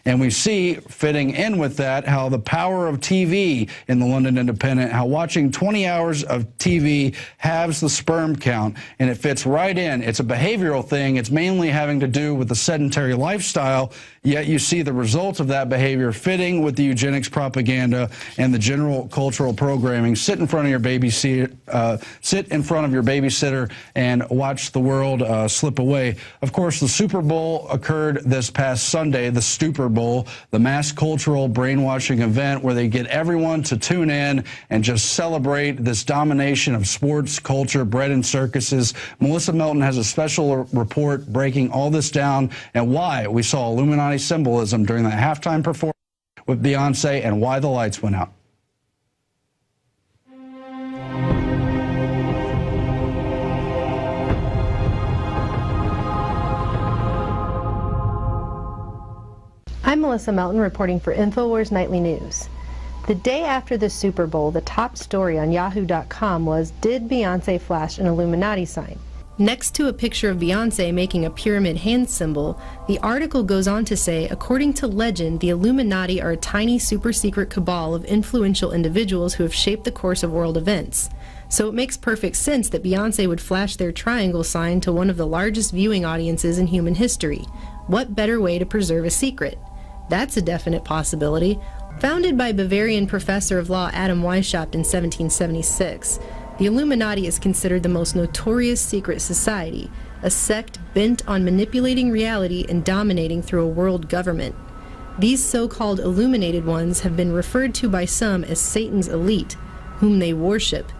And we see, fitting in with that, how the power of TV in the London Independent, how watching 20 hours of TV halves the sperm count, and it fits right in. It's a behavioral thing. It's mainly having to do with the sedentary lifestyle, yet you see the results of that behavior fitting with the eugenics propaganda and the general cultural programming. Sit in front of your babysitter and watch the world slip away. Of course, the Super Bowl occurred this past Sunday, the Stupor Bowl, the mass cultural brainwashing event where they get everyone to tune in and just celebrate this domination of sports, culture, bread and circuses. Melissa Melton has a special report breaking all this down and why we saw Illuminati symbolism during the halftime performance with Beyonce and why the lights went out. I'm Melissa Melton reporting for InfoWars Nightly News. The day after the Super Bowl, the top story on Yahoo.com was, did Beyonce flash an Illuminati sign? Next to a picture of Beyonce making a pyramid hand symbol, the article goes on to say, according to legend, the Illuminati are a tiny super-secret cabal of influential individuals who have shaped the course of world events. So it makes perfect sense that Beyonce would flash their triangle sign to one of the largest viewing audiences in human history. What better way to preserve a secret? That's a definite possibility. Founded by Bavarian professor of law Adam Weishaupt in 1776, the Illuminati is considered the most notorious secret society, a sect bent on manipulating reality and dominating through a world government. These so-called illuminated ones have been referred to by some as Satan's elite, whom they worship.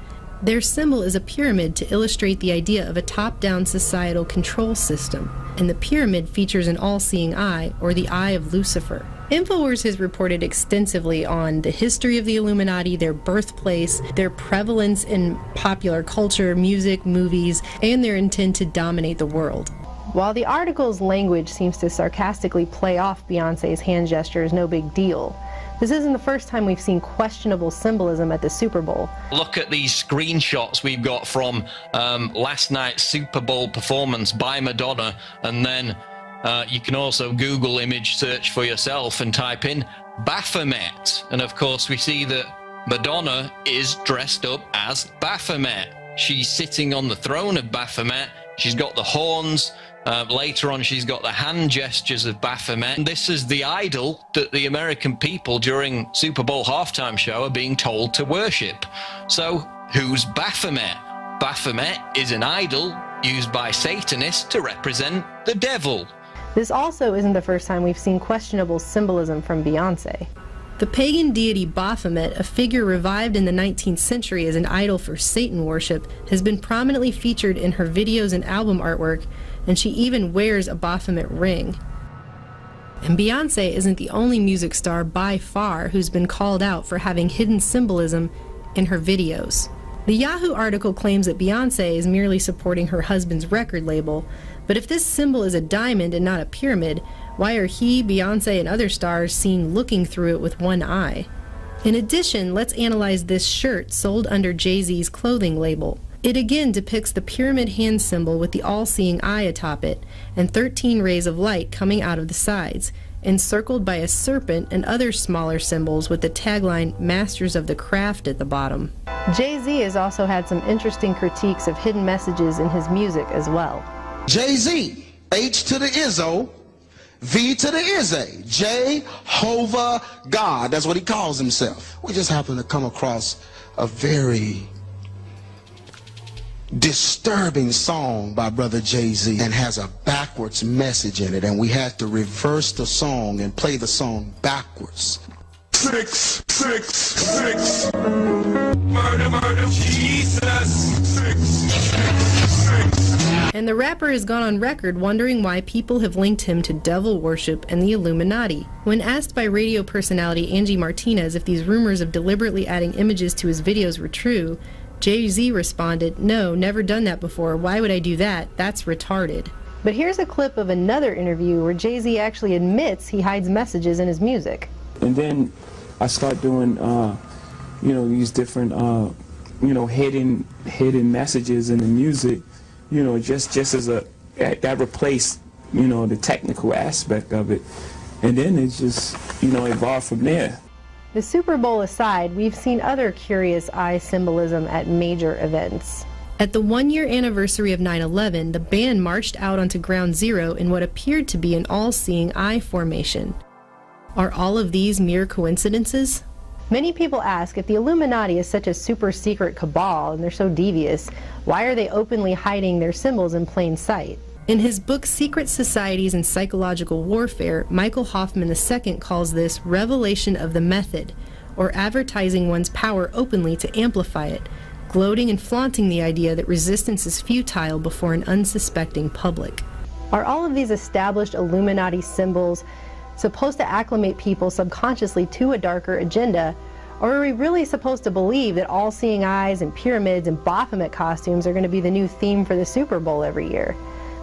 Their symbol is a pyramid to illustrate the idea of a top-down societal control system, and the pyramid features an all-seeing eye, or the eye of Lucifer. InfoWars has reported extensively on the history of the Illuminati, their birthplace, their prevalence in popular culture, music, movies, and their intent to dominate the world. While the article's language seems to sarcastically play off Beyonce's hand gesture as no big deal, this isn't the first time we've seen questionable symbolism at the Super Bowl. Look at these screenshots we've got from last night's Super Bowl performance by Madonna, and then you can also Google image search for yourself and type in Baphomet. And of course we see that Madonna is dressed up as Baphomet. She's sitting on the throne of Baphomet. She's got the horns. Later on, she's got the hand gestures of Baphomet. And this is the idol that the American people during Super Bowl halftime show are being told to worship. So who's Baphomet? Baphomet is an idol used by Satanists to represent the devil. This also isn't the first time we've seen questionable symbolism from Beyonce. The pagan deity Baphomet, a figure revived in the 19th century as an idol for Satan worship, has been prominently featured in her videos and album artwork, and she even wears a Baphomet ring. And Beyonce isn't the only music star by far who's been called out for having hidden symbolism in her videos. The Yahoo article claims that Beyonce is merely supporting her husband's record label, but if this symbol is a diamond and not a pyramid, why are he, Beyonce, and other stars seen looking through it with one eye? In addition, let's analyze this shirt sold under Jay-Z's clothing label. It again depicts the pyramid hand symbol with the all-seeing eye atop it, and 13 rays of light coming out of the sides, encircled by a serpent and other smaller symbols with the tagline, Masters of the Craft, at the bottom. Jay-Z has also had some interesting critiques of hidden messages in his music as well. Jay-Z, H to the Izzo, V to the Izzy, Jehovah God, that's what he calls himself. We just happen to come across a very disturbing song by brother Jay-Z, and has a backwards message in it, and we had to reverse the song and play the song backwards. 666 murder, murder, Jesus. 666. And the rapper has gone on record wondering why people have linked him to devil worship and the Illuminati. When asked by radio personality Angie Martinez if these rumors of deliberately adding images to his videos were true, Jay-Z responded, "No, never done that before. Why would I do that? That's retarded." But here's a clip of another interview where Jay-Z actually admits he hides messages in his music. And then I start doing, these different, hidden messages in the music, just as that replaced, the technical aspect of it. And then it's just, you know, evolved from there. The Super Bowl aside, we've seen other curious eye symbolism at major events. At the one-year anniversary of 9/11, the band marched out onto Ground Zero in what appeared to be an all-seeing eye formation. Are all of these mere coincidences? Many people ask, if the Illuminati is such a super secret cabal and they're so devious, why are they openly hiding their symbols in plain sight? In his book Secret Societies and Psychological Warfare, Michael Hoffman II calls this revelation of the method, or advertising one's power openly to amplify it, gloating and flaunting the idea that resistance is futile before an unsuspecting public. Are all of these established Illuminati symbols supposed to acclimate people subconsciously to a darker agenda, or are we really supposed to believe that all-seeing eyes and pyramids and Baphomet costumes are going to be the new theme for the Super Bowl every year?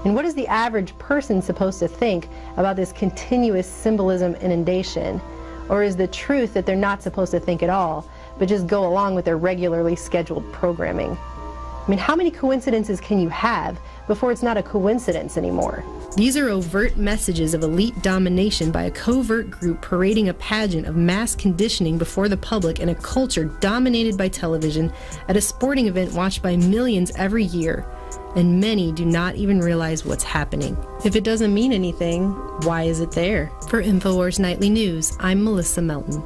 And what is the average person supposed to think about this continuous symbolism inundation? Or is the truth that they're not supposed to think at all, but just go along with their regularly scheduled programming? I mean, how many coincidences can you have before it's not a coincidence anymore? These are overt messages of elite domination by a covert group parading a pageant of mass conditioning before the public in a culture dominated by television at a sporting event watched by millions every year. And many do not even realize what's happening. If it doesn't mean anything, why is it there? For InfoWars Nightly News, I'm Melissa Melton.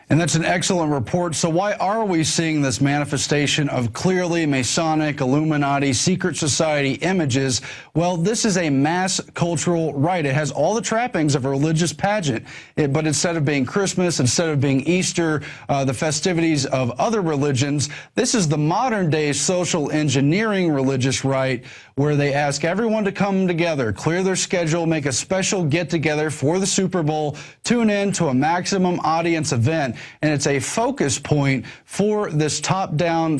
And that's an excellent report. So why are we seeing this manifestation of clearly Masonic, Illuminati, secret society images? Well, this is a mass cultural rite. It has all the trappings of a religious pageant. But instead of being Christmas, instead of being Easter, the festivities of other religions, this is the modern day social engineering religious rite where they ask everyone to come together, clear their schedule, make a special get-together for the Super Bowl, tune in to a maximum audience event. And it's a focus point for this top-down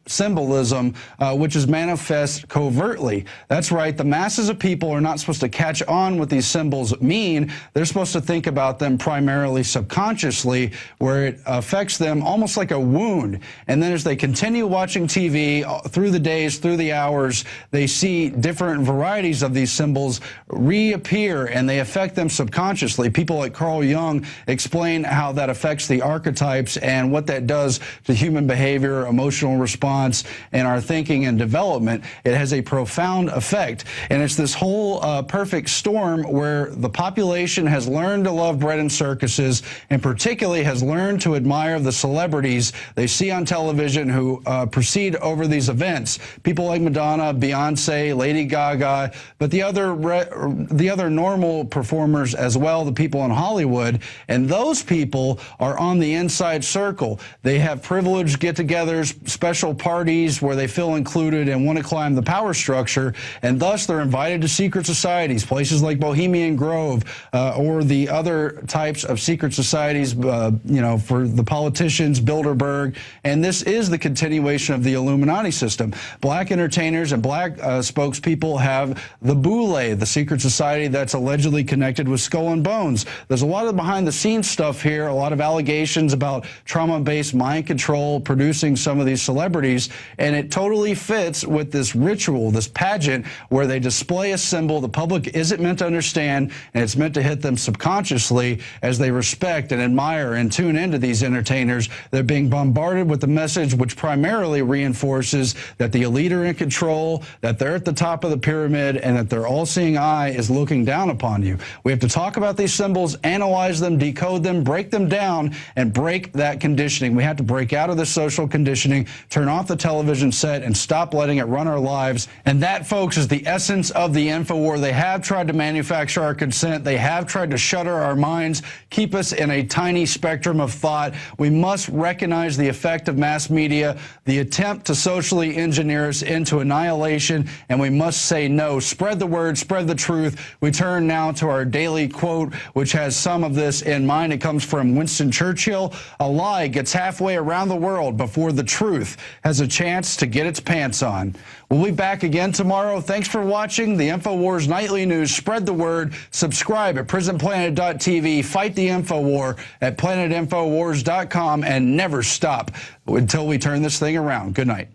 symbolism, which is manifest covertly. That's right. The masses of people are not supposed to catch on what these symbols mean. They're supposed to think about them primarily subconsciously, where it affects them almost like a wound. And then as they continue watching TV through the days, through the hours, they see different varieties of these symbols reappear, and they affect them subconsciously. People like Carl Jung explain how that affects the archetypes and what that does to human behavior, emotional response, and our thinking and development. It has a profound effect. And it's this whole perfect storm where the population has learned to love bread and circuses, and particularly has learned to admire the celebrities they see on television who proceed over these events. People like Madonna, Beyonce, Lady Gaga, but the other normal performers as well, the people in Hollywood. And those people are on the inside circle. They have privileged get-togethers, special parties where they feel included and want to climb the power structure, and thus they're invited to secret societies, places like Bohemian Grove or the other types of secret societies, you know, for the politicians, Bilderberg. And this is the continuation of the Illuminati system. Black entertainers and black spokespeople have the Boule, the secret society that's allegedly connected with Skull and Bones. There's a lot of behind-the-scenes stuff here, a lot of allegations about trauma-based mind control producing some of these celebrities, and it totally fits with this ritual, this pageant, where they display a symbol the public isn't meant to understand, and it's meant to hit them subconsciously as they respect and admire and tune into these entertainers. They're being bombarded with the message which primarily reinforces that the elite are in control, that they're at the top of the pyramid, and that their all-seeing eye is looking down upon you. We have to talk about these symbols, analyze them, decode them, break them down, and break that conditioning. We have to break out of the social conditioning, turn off the television set, and stop letting it run our lives. And that, folks, is the essence of the InfoWar. They have tried to manufacture our consent. They have tried to shutter our minds, keep us in a tiny spectrum of thought. We must recognize the effect of mass media, the attempt to socially engineer us into annihilation, and we must say no. Spread the word, spread the truth. We turn now to our daily quote, which has some of this in mind. It comes from Winston Churchill. A lie gets halfway around the world before the truth has a chance to get its pants on. We'll be back again tomorrow. Thanks for watching the InfoWars Nightly News. Spread the word. Subscribe at prisonplanet.tv. Fight the InfoWar at planetinfowars.com, and never stop until we turn this thing around. Good night.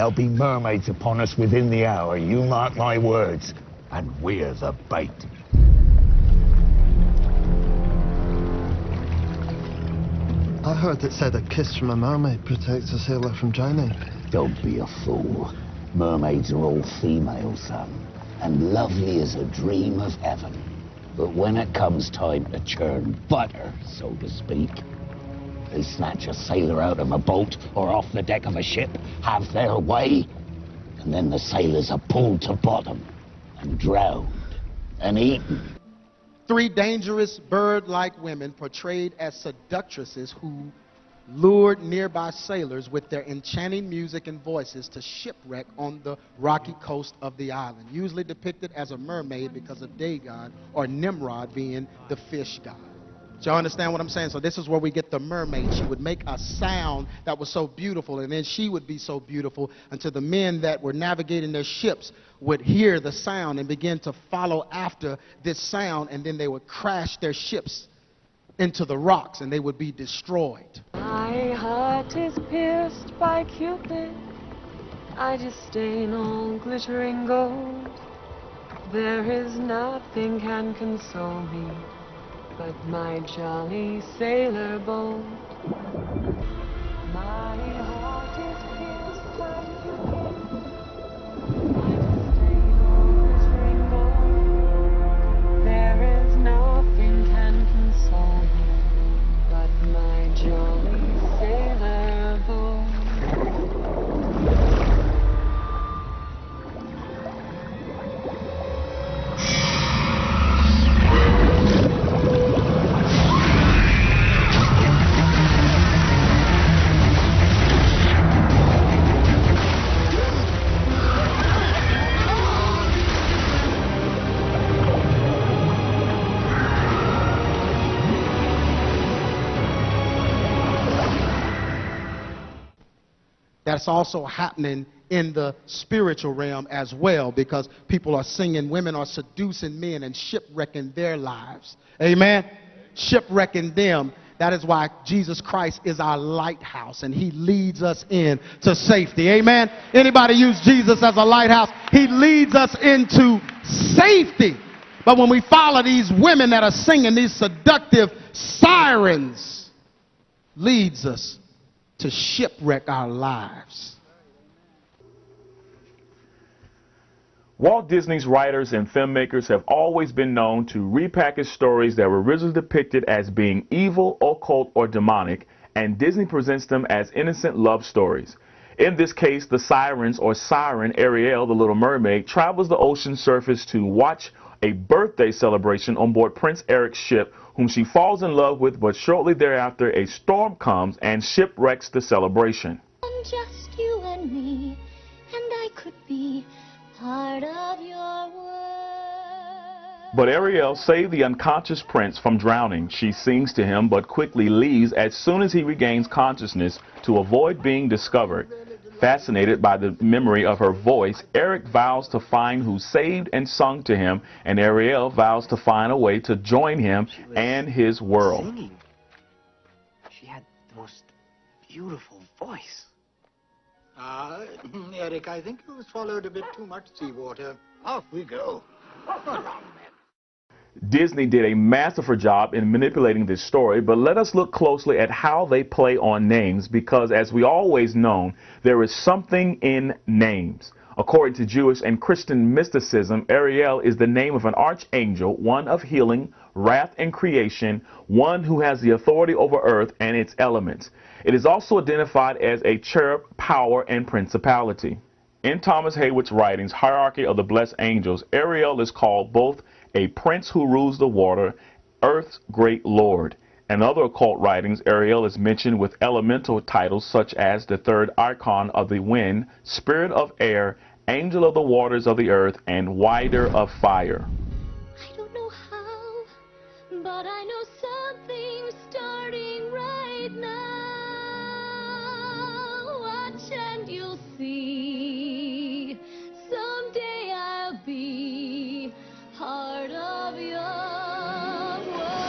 There'll be mermaids upon us within the hour, you mark my words. And we're the bait. I heard it said a kiss from a mermaid protects a sailor from drowning. Don't be a fool. Mermaids are all female, son, and lovely as a dream of heaven. But when it comes time to churn butter, so to speak, they snatch a sailor out of a boat or off the deck of a ship, have their way, and then the sailors are pulled to bottom and drowned and eaten. 3 dangerous bird-like women portrayed as seductresses who lured nearby sailors with their enchanting music and voices to shipwreck on the rocky coast of the island, usually depicted as a mermaid because of Dagon or Nimrod being the fish god. Do you understand what I'm saying? So this is where we get the mermaid. She would make a sound that was so beautiful, and then she would be so beautiful until the men that were navigating their ships would hear the sound and begin to follow after this sound, and then they would crash their ships into the rocks and they would be destroyed. My heart is pierced by Cupid. I disdain all glittering gold. There is nothing can console me but my jolly sailor boat. My heart is pierced by Cupid. I disdain all glittering gold. There is nothing can console me but my jolly sailor boat. That's also happening in the spiritual realm as well, because people are singing, women are seducing men and shipwrecking their lives. Amen? Shipwrecking them. That is why Jesus Christ is our lighthouse, and he leads us in to safety. Amen? Anybody use Jesus as a lighthouse? He leads us into safety. But when we follow these women that are singing, these seductive sirens, leads us to shipwreck our lives. Walt Disney's writers and filmmakers have always been known to repackage stories that were originally depicted as being evil, occult, or demonic, and Disney presents them as innocent love stories. In this case, the sirens, or siren, Ariel, the Little Mermaid, travels the ocean surface to watch a birthday celebration on board Prince Eric's ship, whom she falls in love with, but shortly thereafter a storm comes and shipwrecks the celebration. Just you and me, and I could be part of your world. But Ariel saved the unconscious prince from drowning. She sings to him, but quickly leaves as soon as he regains consciousness to avoid being discovered. Fascinated by the memory of her voice, Eric vows to find who saved and sung to him, and Ariel vows to find a way to join him and his world. Singing. She had the most beautiful voice. Eric, I think you swallowed a bit too much seawater. Off we go. Disney did a masterful job in manipulating this story, but let us look closely at how they play on names, because as we always know, there is something in names. According to Jewish and Christian mysticism, Ariel is the name of an archangel, one of healing, wrath, and creation, one who has the authority over earth and its elements. It is also identified as a cherub, power, and principality. In Thomas Haywood's writings, Hierarchy of the Blessed Angels, Ariel is called both a prince who rules the water, earth's great lord. In other occult writings, Ariel is mentioned with elemental titles such as the third icon of the wind, spirit of air, angel of the waters of the earth, and wider of fire. I don't know how, but I know something's starting right now. Watch and you'll see. Someday I'll be part of your world.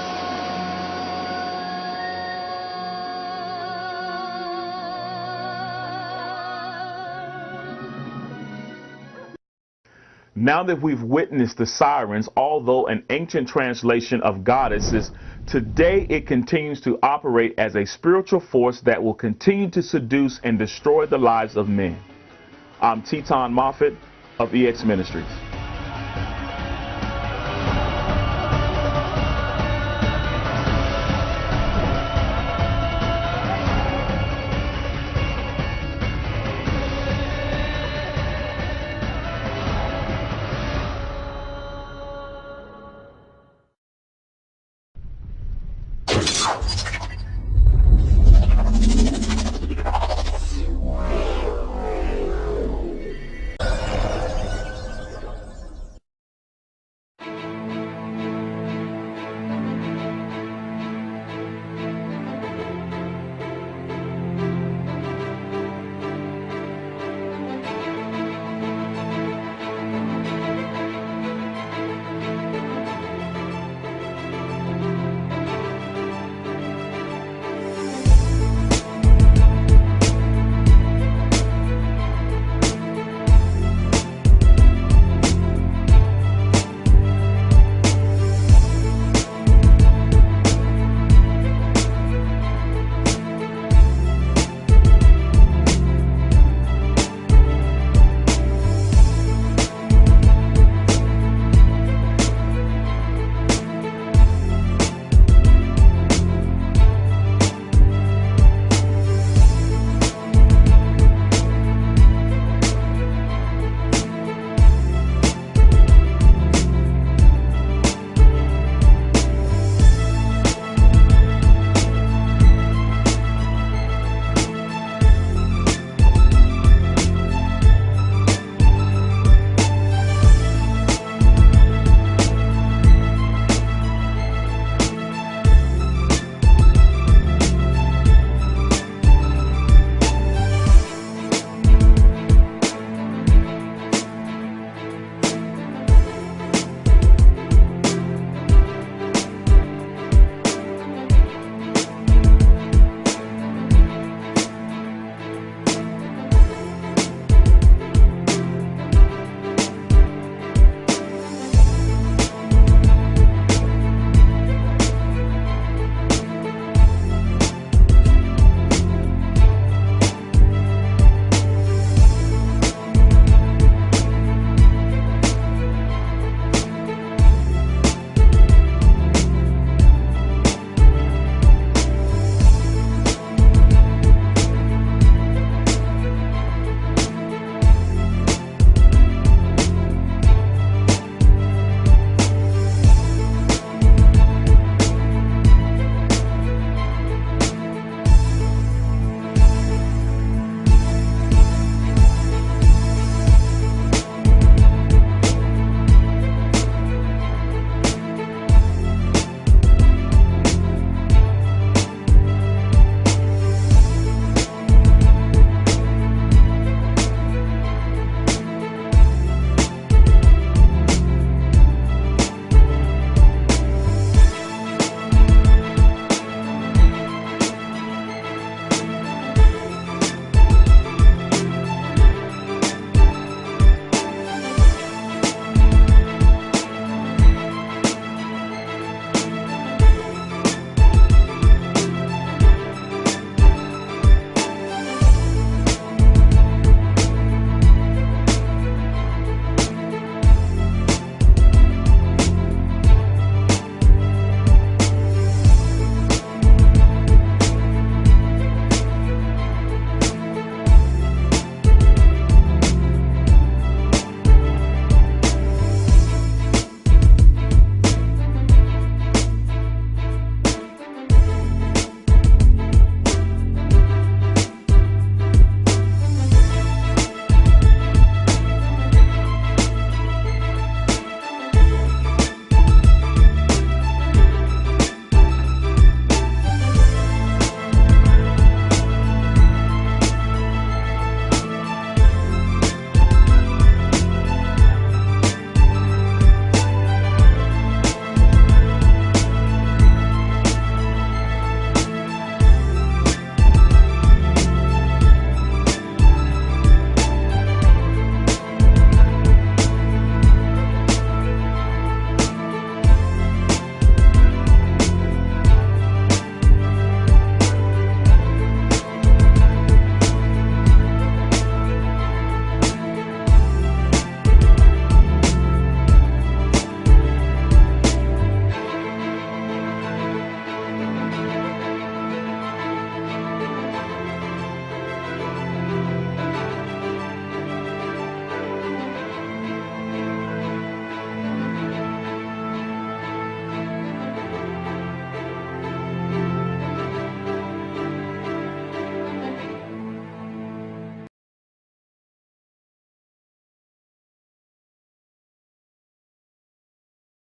Now that we've witnessed the sirens, although an ancient translation of goddesses, today it continues to operate as a spiritual force that will continue to seduce and destroy the lives of men. I'm Teton Moffat of EX Ministries.